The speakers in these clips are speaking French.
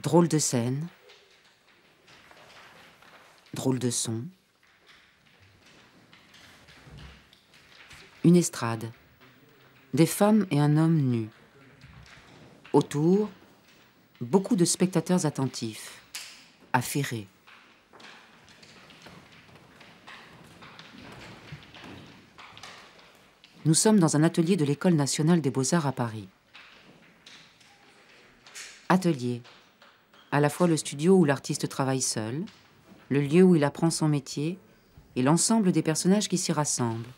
Drôle de scène, drôle de son. Une estrade, des femmes et un homme nus. Autour, beaucoup de spectateurs attentifs, affairés. Nous sommes dans un atelier de l'École nationale des beaux-arts à Paris. Atelier, à la fois le studio où l'artiste travaille seul, le lieu où il apprend son métier et l'ensemble des personnages qui s'y rassemblent.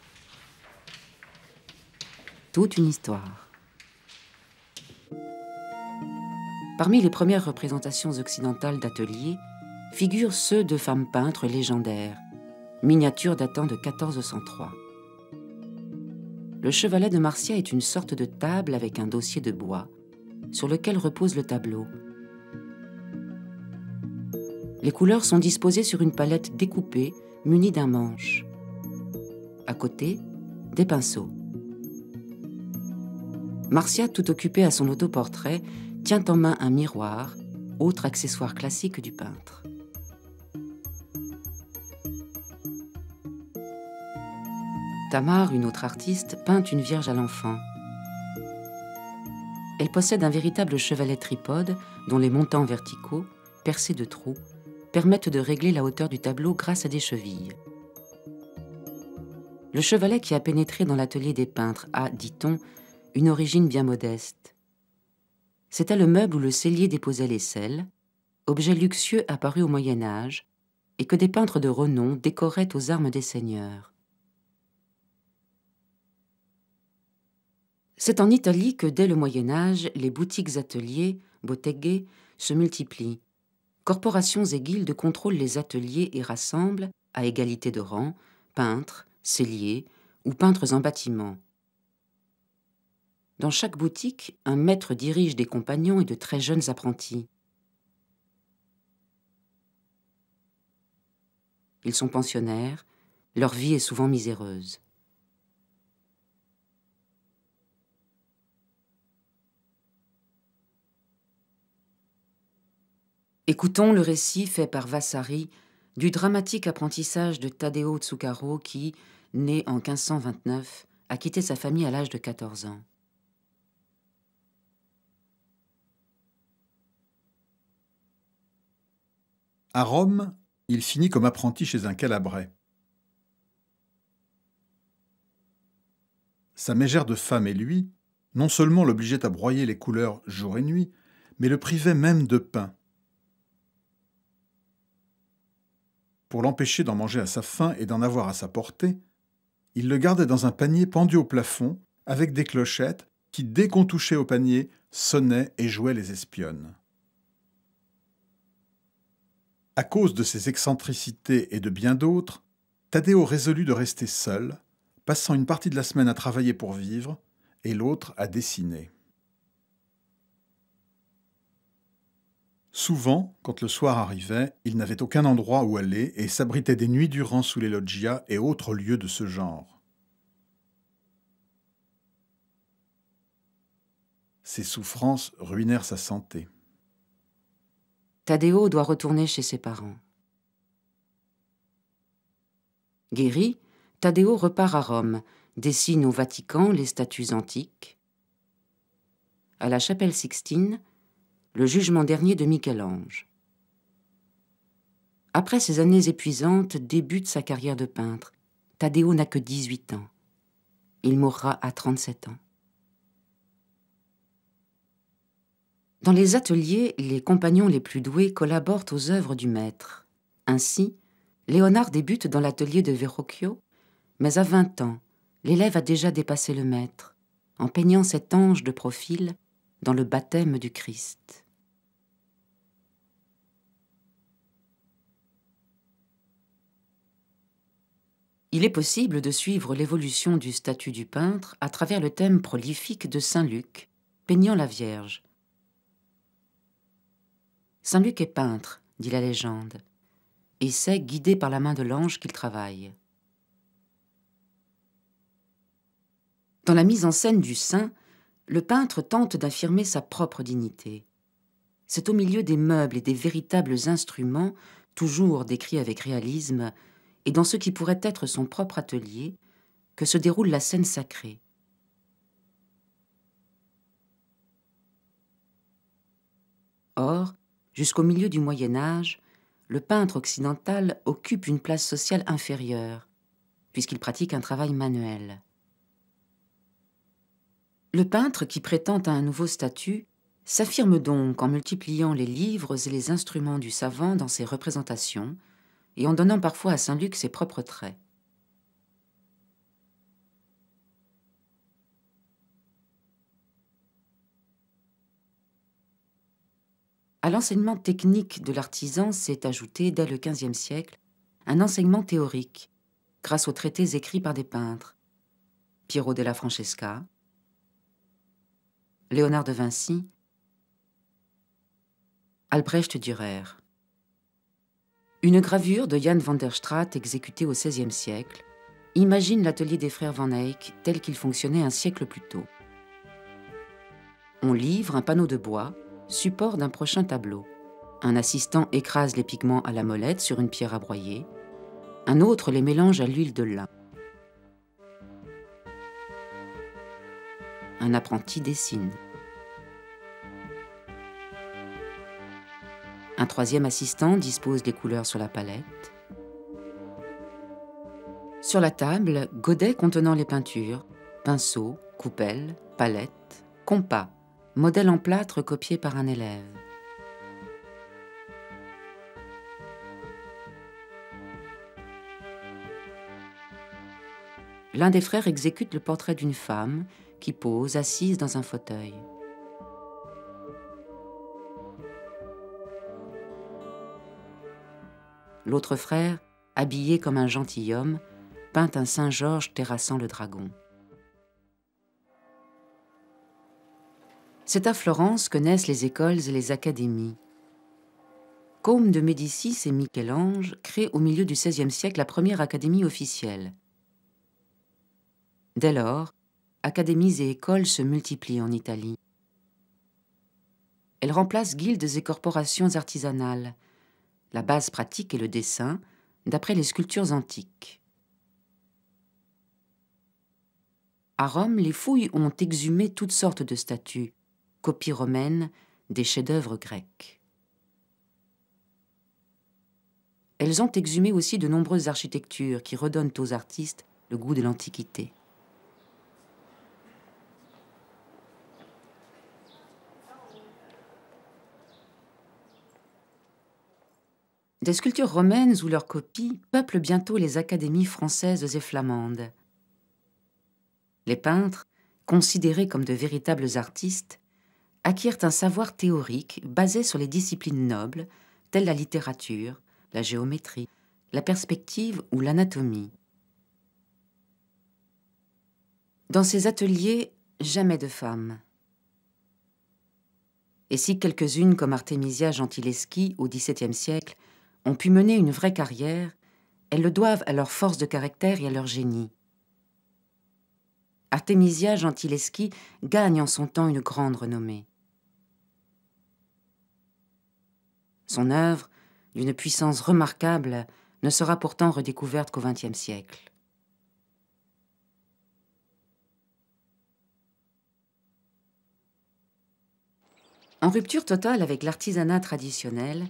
Toute une histoire. Parmi les premières représentations occidentales d'atelier figurent ceux de femmes peintres légendaires, miniatures datant de 1403. Le chevalet de Marcia est une sorte de table avec un dossier de bois sur lequel repose le tableau. Les couleurs sont disposées sur une palette découpée munie d'un manche. À côté, des pinceaux. Marcia, tout occupée à son autoportrait, tient en main un miroir, autre accessoire classique du peintre. Tamar, une autre artiste, peint une Vierge à l'enfant. Elle possède un véritable chevalet tripode dont les montants verticaux, percés de trous, permettent de régler la hauteur du tableau grâce à des chevilles. Le chevalet qui a pénétré dans l'atelier des peintres a, dit-on, une origine bien modeste. C'était le meuble où le sellier déposait les selles, objet luxueux apparu au Moyen-Âge et que des peintres de renom décoraient aux armes des seigneurs. C'est en Italie que, dès le Moyen-Âge, les boutiques-ateliers, botteghe, se multiplient. Corporations et guildes contrôlent les ateliers et rassemblent, à égalité de rang, peintres, selliers ou peintres en bâtiment. Dans chaque boutique, un maître dirige des compagnons et de très jeunes apprentis. Ils sont pensionnaires, leur vie est souvent miséreuse. Écoutons le récit fait par Vasari du dramatique apprentissage de Taddeo Zuccaro qui, né en 1529, a quitté sa famille à l'âge de 14 ans. À Rome, il finit comme apprenti chez un calabrais. Sa mégère de femme et lui, non seulement l'obligeaient à broyer les couleurs jour et nuit, mais le privaient même de pain. Pour l'empêcher d'en manger à sa faim et d'en avoir à sa portée, il le gardait dans un panier pendu au plafond, avec des clochettes qui, dès qu'on touchait au panier, sonnaient et jouaient les espionnes. À cause de ces excentricités et de bien d'autres, Taddeo résolut de rester seul, passant une partie de la semaine à travailler pour vivre et l'autre à dessiner. Souvent, quand le soir arrivait, il n'avait aucun endroit où aller et s'abritait des nuits durant sous les loggias et autres lieux de ce genre. Ses souffrances ruinèrent sa santé. Taddeo doit retourner chez ses parents. Guéri, Taddeo repart à Rome, dessine au Vatican les statues antiques. À la chapelle Sixtine, le jugement dernier de Michel-Ange. Après ces années épuisantes, débute sa carrière de peintre. Taddeo n'a que 18 ans. Il mourra à 37 ans. Dans les ateliers, les compagnons les plus doués collaborent aux œuvres du maître. Ainsi, Léonard débute dans l'atelier de Verrocchio, mais à 20 ans, l'élève a déjà dépassé le maître, en peignant cet ange de profil dans le baptême du Christ. Il est possible de suivre l'évolution du statut du peintre à travers le thème prolifique de Saint Luc, peignant la Vierge. Saint Luc est peintre, dit la légende, et c'est guidé par la main de l'ange qu'il travaille. Dans la mise en scène du saint, le peintre tente d'affirmer sa propre dignité. c'est au milieu des meubles et des véritables instruments, toujours décrits avec réalisme, et dans ce qui pourrait être son propre atelier, que se déroule la scène sacrée. Or, jusqu'au milieu du Moyen Âge, le peintre occidental occupe une place sociale inférieure, puisqu'il pratique un travail manuel. Le peintre qui prétend à un nouveau statut s'affirme donc en multipliant les livres et les instruments du savant dans ses représentations et en donnant parfois à Saint-Luc ses propres traits. À l'enseignement technique de l'artisan s'est ajouté, dès le XVe siècle, un enseignement théorique, grâce aux traités écrits par des peintres, Piero della Francesca, Léonard de Vinci, Albrecht Dürer. Une gravure de Jan van der Straat exécutée au XVIe siècle imagine l'atelier des frères Van Eyck tel qu'il fonctionnait un siècle plus tôt. On livre un panneau de bois, support d'un prochain tableau. Un assistant écrase les pigments à la molette sur une pierre à broyer. Un autre les mélange à l'huile de lin. Un apprenti dessine. Un troisième assistant dispose les couleurs sur la palette. Sur la table, godets contenant les peintures, pinceaux, coupelles, palettes, compas, modèle en plâtre copié par un élève. L'un des frères exécute le portrait d'une femme qui pose assise dans un fauteuil. L'autre frère, habillé comme un gentilhomme, peint un Saint-Georges terrassant le dragon. C'est à Florence que naissent les écoles et les académies. Côme de Médicis et Michel-Ange créent au milieu du XVIe siècle la première académie officielle. Dès lors, académies et écoles se multiplient en Italie. Elles remplacent guildes et corporations artisanales. La base pratique est le dessin, d'après les sculptures antiques. À Rome, les fouilles ont exhumé toutes sortes de statues, copies romaines des chefs-d'œuvre grecs. Elles ont exhumé aussi de nombreuses architectures qui redonnent aux artistes le goût de l'Antiquité. Des sculptures romaines ou leurs copies peuplent bientôt les académies françaises et flamandes. Les peintres, considérés comme de véritables artistes, acquièrent un savoir théorique basé sur les disciplines nobles, telles la littérature, la géométrie, la perspective ou l'anatomie. Dans ces ateliers, jamais de femmes. Et si quelques-unes comme Artemisia Gentileschi au XVIIe siècle ont pu mener une vraie carrière, elles le doivent à leur force de caractère et à leur génie. Artemisia Gentileschi gagne en son temps une grande renommée. Son œuvre, d'une puissance remarquable, ne sera pourtant redécouverte qu'au XXe siècle. En rupture totale avec l'artisanat traditionnel,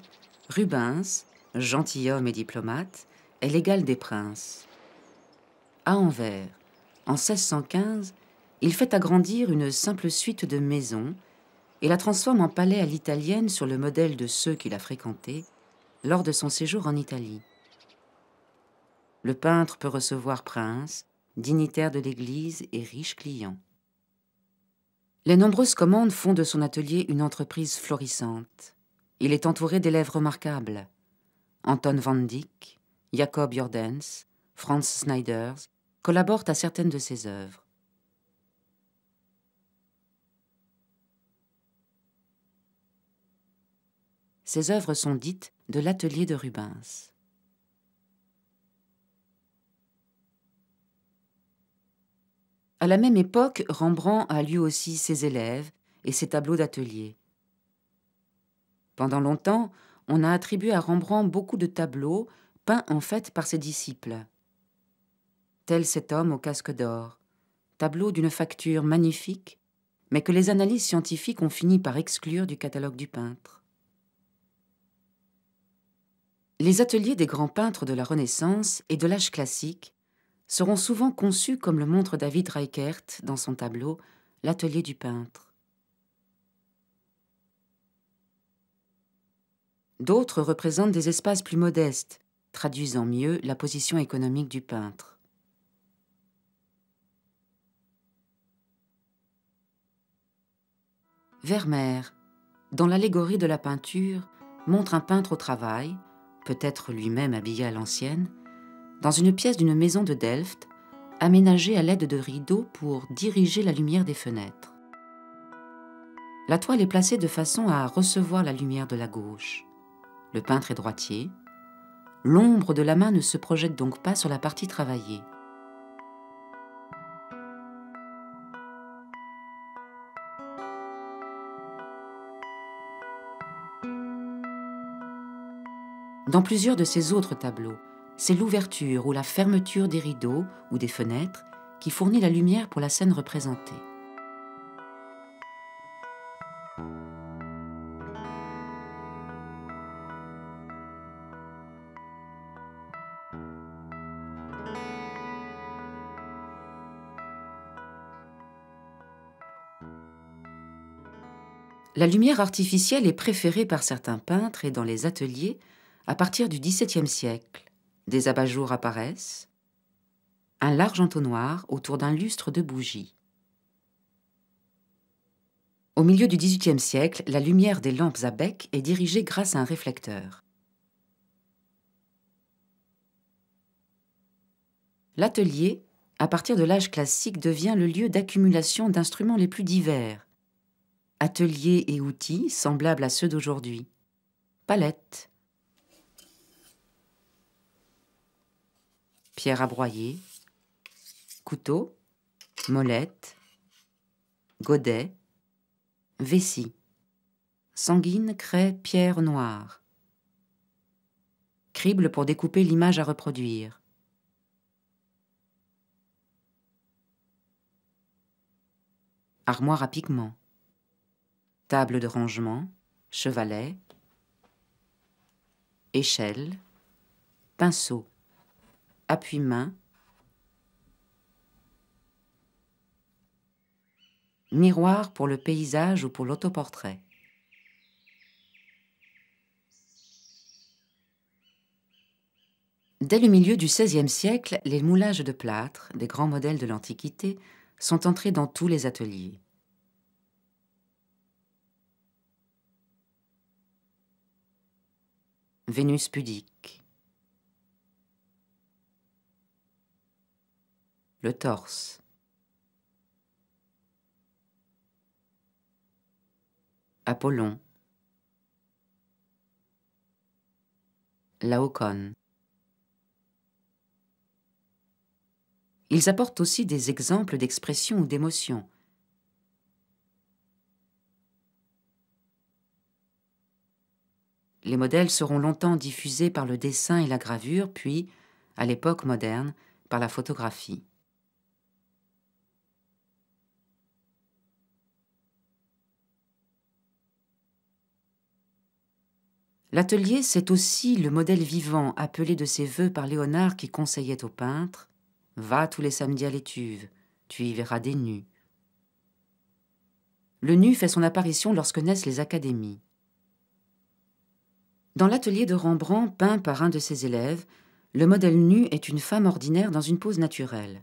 Rubens, gentilhomme et diplomate, est l'égal des princes. À Anvers, en 1615, il fait agrandir une simple suite de maisons et la transforme en palais à l'italienne sur le modèle de ceux qu'il a fréquentés lors de son séjour en Italie. Le peintre peut recevoir princes, dignitaires de l'Église et riches clients. Les nombreuses commandes font de son atelier une entreprise florissante. Il est entouré d'élèves remarquables. Anton van Dyck, Jacob Jordaens, Franz Snyders collaborent à certaines de ses œuvres. Ces œuvres sont dites de l'atelier de Rubens. À la même époque, Rembrandt a lui aussi ses élèves et ses tableaux d'atelier. Pendant longtemps, on a attribué à Rembrandt beaucoup de tableaux peints en fait par ses disciples. Tel cet homme au casque d'or, tableau d'une facture magnifique, mais que les analyses scientifiques ont fini par exclure du catalogue du peintre. Les ateliers des grands peintres de la Renaissance et de l'âge classique seront souvent conçus comme le montre David Reichert dans son tableau « L'atelier du peintre ». D'autres représentent des espaces plus modestes, traduisant mieux la position économique du peintre. Vermeer, dans l'allégorie de la peinture, montre un peintre au travail, peut-être lui-même habillé à l'ancienne, dans une pièce d'une maison de Delft, aménagée à l'aide de rideaux pour diriger la lumière des fenêtres. La toile est placée de façon à recevoir la lumière de la gauche. Le peintre est droitier. L'ombre de la main ne se projette donc pas sur la partie travaillée. Dans plusieurs de ses autres tableaux, c'est l'ouverture ou la fermeture des rideaux ou des fenêtres qui fournit la lumière pour la scène représentée. La lumière artificielle est préférée par certains peintres et dans les ateliers à partir du XVIIe siècle. Des abat-jours apparaissent, un large entonnoir autour d'un lustre de bougies. Au milieu du XVIIIe siècle, la lumière des lampes à bec est dirigée grâce à un réflecteur. L'atelier, à partir de l'âge classique, devient le lieu d'accumulation d'instruments les plus divers. Ateliers et outils semblables à ceux d'aujourd'hui. Palettes, pierre à broyer, couteau, molette, godet, vessie, sanguine, craie, pierre noire, crible pour découper l'image à reproduire, armoire à pigments, table de rangement, chevalet, échelle, pinceau, appuie-main, miroir pour le paysage ou pour l'autoportrait. Dès le milieu du XVIe siècle, les moulages de plâtre, des grands modèles de l'Antiquité, sont entrés dans tous les ateliers. Vénus pudique. Le torse. Apollon. Laocoon. Ils apportent aussi des exemples d'expression ou d'émotion. Les modèles seront longtemps diffusés par le dessin et la gravure, puis, à l'époque moderne, par la photographie. L'atelier, c'est aussi le modèle vivant appelé de ses voeux par Léonard qui conseillait au peintre « Va tous les samedis à l'étuve, tu y verras des nus ». Le nu fait son apparition lorsque naissent les académies. Dans l'atelier de Rembrandt, peint par un de ses élèves, le modèle nu est une femme ordinaire dans une pose naturelle.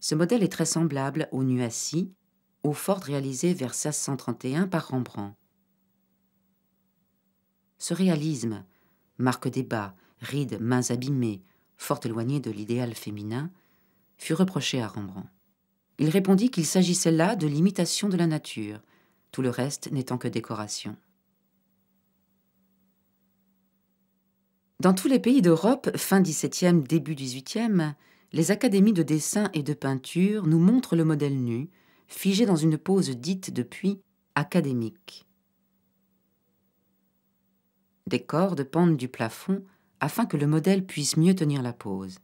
Ce modèle est très semblable au nu assis, au fort réalisé vers 1631 par Rembrandt. Ce réalisme, marque des bas, rides, mains abîmées, fort éloigné de l'idéal féminin, fut reproché à Rembrandt. Il répondit qu'il s'agissait là de l'imitation de la nature, tout le reste n'étant que décoration. Dans tous les pays d'Europe, fin XVIIe, début XVIIIe, les académies de dessin et de peinture nous montrent le modèle nu, figé dans une pose dite depuis académique. Des cordes pendent du plafond afin que le modèle puisse mieux tenir la pose.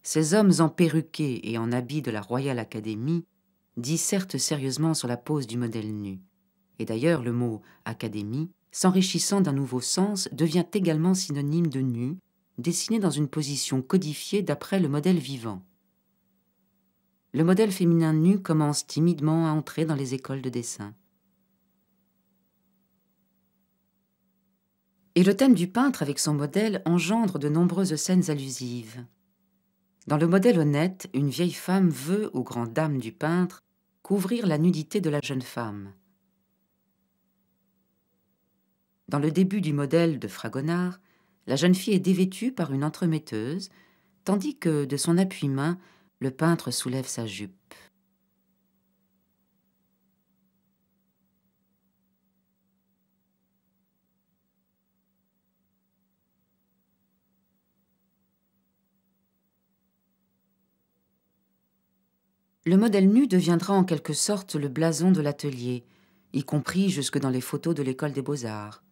Ces hommes emperruqués et en habits de la Royal Academy dissertent sérieusement sur la pose du modèle nu. Et d'ailleurs, le mot « académie », s'enrichissant d'un nouveau sens, devient également synonyme de nu, dessiné dans une position codifiée d'après le modèle vivant. Le modèle féminin nu commence timidement à entrer dans les écoles de dessin. Et le thème du peintre avec son modèle engendre de nombreuses scènes allusives. Dans le modèle honnête, une vieille femme veut, aux grandes dames du peintre, couvrir la nudité de la jeune femme. Dans le début du modèle de Fragonard, la jeune fille est dévêtue par une entremetteuse, tandis que, de son appui-main, le peintre soulève sa jupe. Le modèle nu deviendra en quelque sorte le blason de l'atelier, y compris jusque dans les photos de l'école des beaux-arts.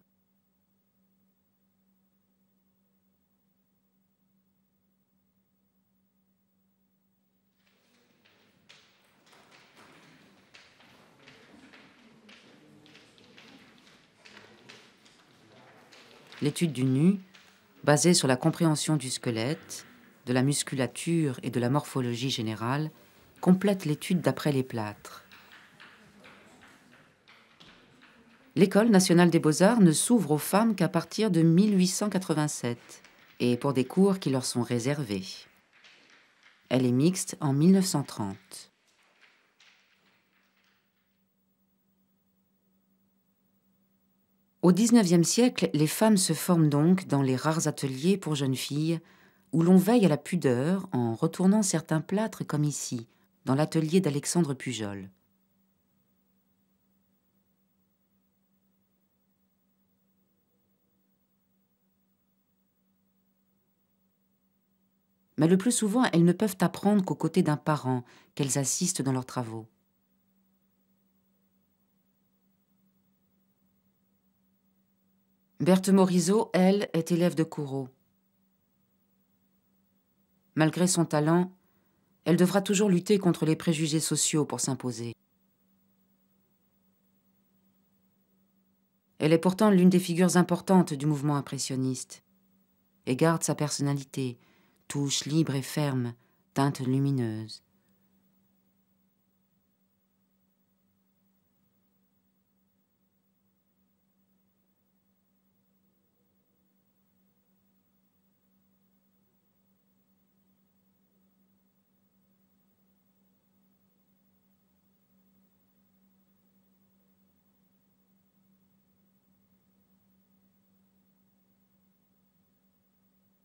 L'étude du nu, basée sur la compréhension du squelette, de la musculature et de la morphologie générale, complète l'étude d'après les plâtres. L'École nationale des beaux-arts ne s'ouvre aux femmes qu'à partir de 1887, et pour des cours qui leur sont réservés. Elle est mixte en 1930. Au XIXe siècle, les femmes se forment donc dans les rares ateliers pour jeunes filles où l'on veille à la pudeur en retournant certains plâtres comme ici, dans l'atelier d'Alexandre Pujol. Mais le plus souvent, elles ne peuvent apprendre qu'aux côtés d'un parent, qu'elles assistent dans leurs travaux. Berthe Morisot, elle, est élève de Corot. Malgré son talent, elle devra toujours lutter contre les préjugés sociaux pour s'imposer. Elle est pourtant l'une des figures importantes du mouvement impressionniste et garde sa personnalité, touche libre et ferme, teinte lumineuse.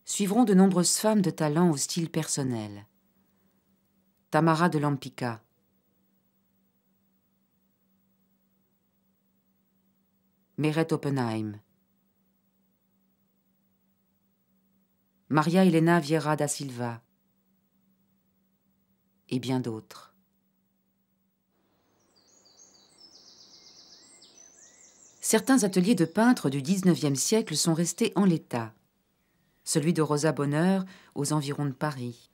Suivront de nombreuses femmes de talent au style personnel. Tamara de Lempicka, Meret Oppenheim, Maria Elena Vieira da Silva et bien d'autres. Certains ateliers de peintres du XIXe siècle sont restés en l'état. Celui de Rosa Bonheur aux environs de Paris.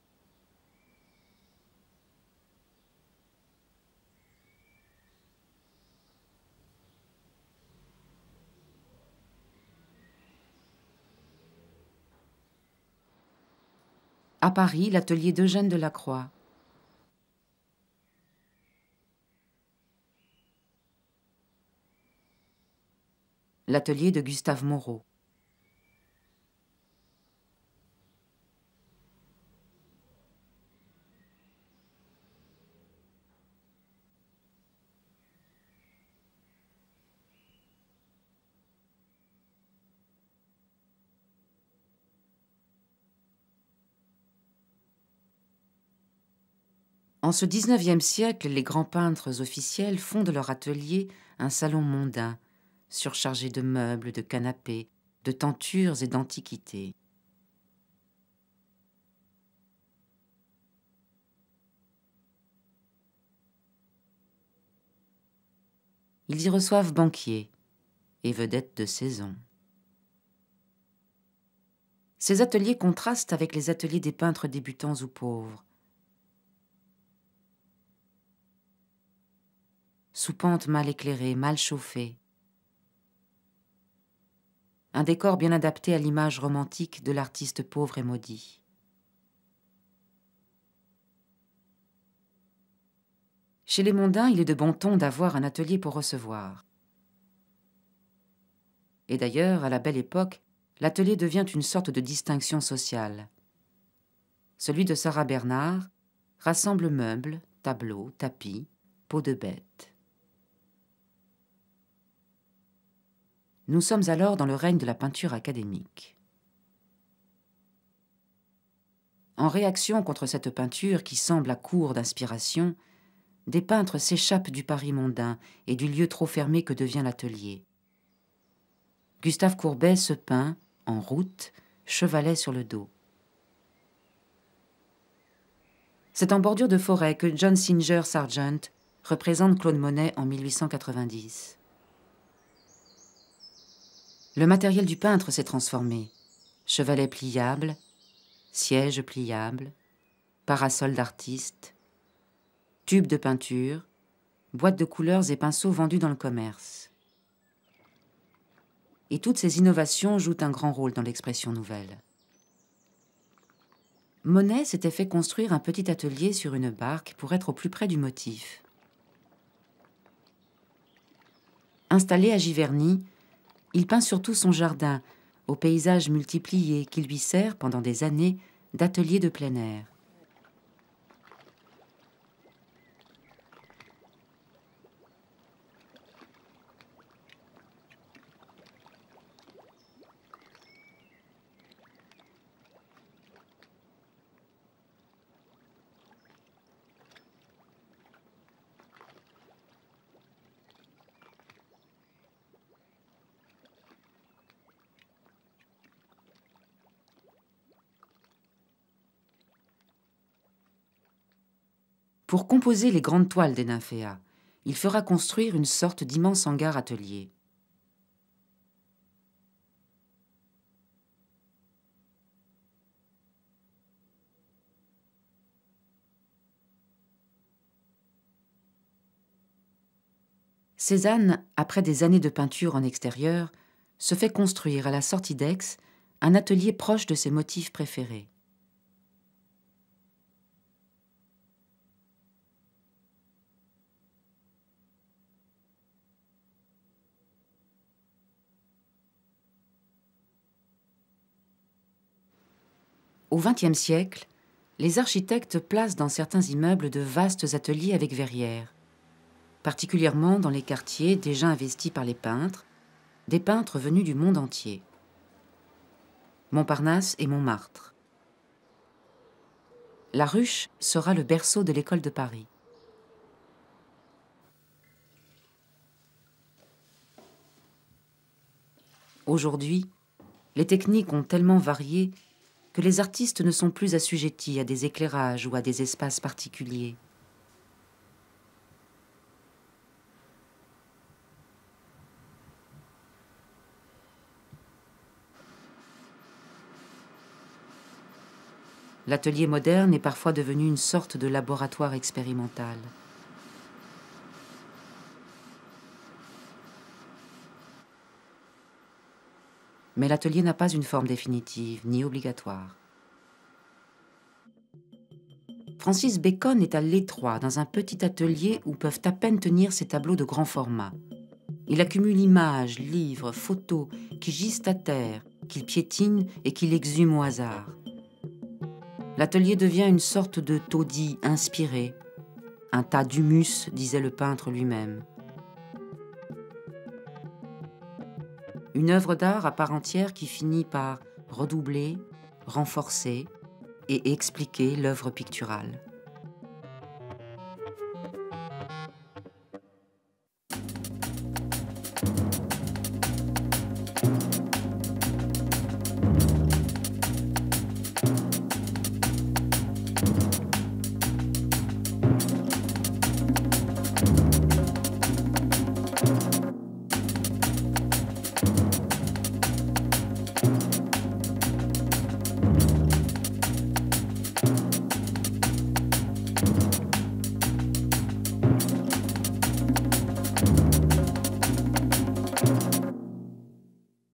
À Paris, l'atelier d'Eugène Delacroix. L'atelier de Gustave Moreau. En ce XIXe siècle, les grands peintres officiels font de leur atelier un salon mondain, surchargé de meubles, de canapés, de tentures et d'antiquités. Ils y reçoivent banquiers, et vedette de saison. Ces ateliers contrastent avec les ateliers des peintres débutants ou pauvres. Sous pente mal éclairée, mal chauffée. Un décor bien adapté à l'image romantique de l'artiste pauvre et maudit. Chez les mondains, il est de bon ton d'avoir un atelier pour recevoir. Et d'ailleurs, à la Belle Époque, l'atelier devient une sorte de distinction sociale. Celui de Sarah Bernard rassemble meubles, tableaux, tapis, peaux de bêtes. Nous sommes alors dans le règne de la peinture académique. En réaction contre cette peinture qui semble à court d'inspiration, des peintres s'échappent du Paris mondain et du lieu trop fermé que devient l'atelier. Gustave Courbet se peint, en route, chevalet sur le dos. C'est en bordure de forêt que John Singer Sargent représente Claude Monet en 1890. Le matériel du peintre s'est transformé. Chevalet pliable, siège pliable, parasol d'artiste, tube de peinture, boîte de couleurs et pinceaux vendus dans le commerce. Et toutes ces innovations jouent un grand rôle dans l'expression nouvelle. Monet s'était fait construire un petit atelier sur une barque pour être au plus près du motif. Installé à Giverny, il peint surtout son jardin, aux paysages multipliés qui lui sert pendant des années d'atelier de plein air. Pour composer les grandes toiles des nymphéas, il fera construire une sorte d'immense hangar-atelier. Cézanne, après des années de peinture en extérieur, se fait construire à la sortie d'Aix un atelier proche de ses motifs préférés. Au XXe siècle, les architectes placent dans certains immeubles de vastes ateliers avec verrières, particulièrement dans les quartiers déjà investis par les peintres, des peintres venus du monde entier. Montparnasse et Montmartre. La Ruche sera le berceau de l'école de Paris. Aujourd'hui, les techniques ont tellement varié que les artistes ne sont plus assujettis à des éclairages ou à des espaces particuliers. L'atelier moderne est parfois devenu une sorte de laboratoire expérimental. Mais l'atelier n'a pas une forme définitive, ni obligatoire. Francis Bacon est à l'étroit dans un petit atelier où peuvent à peine tenir ses tableaux de grand format. Il accumule images, livres, photos qui gisent à terre, qu'il piétine et qu'il exhume au hasard. L'atelier devient une sorte de taudis inspiré, un tas d'humus, disait le peintre lui-même. Une œuvre d'art à part entière qui finit par redoubler, renforcer et expliquer l'œuvre picturale.